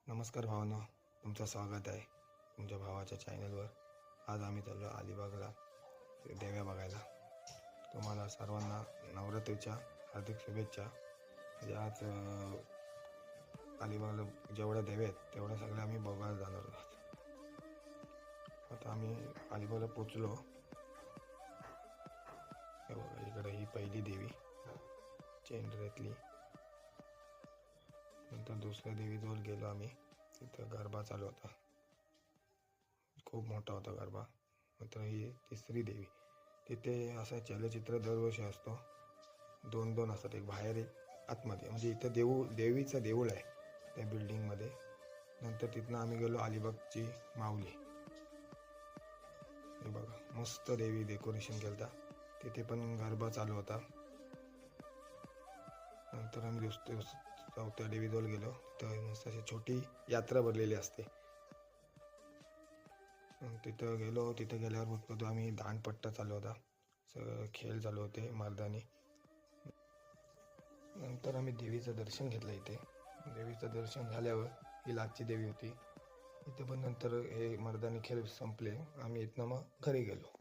नमस्कार भावांनो, तुमचं स्वागत आहे तुमच्या भावाच्या चॅनलवर। आज आम्ही चाललो अलिबागला देव्या बघायला। तुम्हाला सर्वांना नवरात्रीच्या हार्दिक शुभेच्छा। म्हणजे आज अलिबागला जेवढ्या देव्या आहेत तेवढ्या सगळ्या आम्ही बघायला जाणार आहोत। आता आम्ही अलिबागला पोचलो। हे बघा, इकडे ही पहिली देवी चेंडरेतली। नंतर दुसऱ्या देवीजवळ गेलो आम्ही, तिथं गरबा चालू होता, खूप मोठा होता गरबा। नंतर ही तिसरी देवी, तिथे असं चलचित्र दरवर्षी असतो, दोन दोन असतात, एक बाहेर एक आतमध्ये। म्हणजे इथं देवीचं देऊळ आहे त्या बिल्डिंगमध्ये। नंतर तिथनं आम्ही गेलो अलिबागची माऊली। हे बघा, मस्त देवी डेकोरेशन केलं, तिथे पण गरबा चालू होता। नंतर आम्ही चौथ्या देवीजवळ गेलो, तिथं मस्त अशी छोटी यात्रा भरलेली असते। तिथं गेलो, तिथं गेल्यावर बघतो आम्ही दांडपट्टा चालू होता, सगळं खेळ चालू होते मर्दानी। नंतर आम्ही देवीचं दर्शन घेतलं इथे। देवीचं दर्शन झाल्यावर ही लाटची देवी होती इथे पण। नंतर हे मर्दानी खेळ संपले, आम्ही इथनं मग घरी गेलो।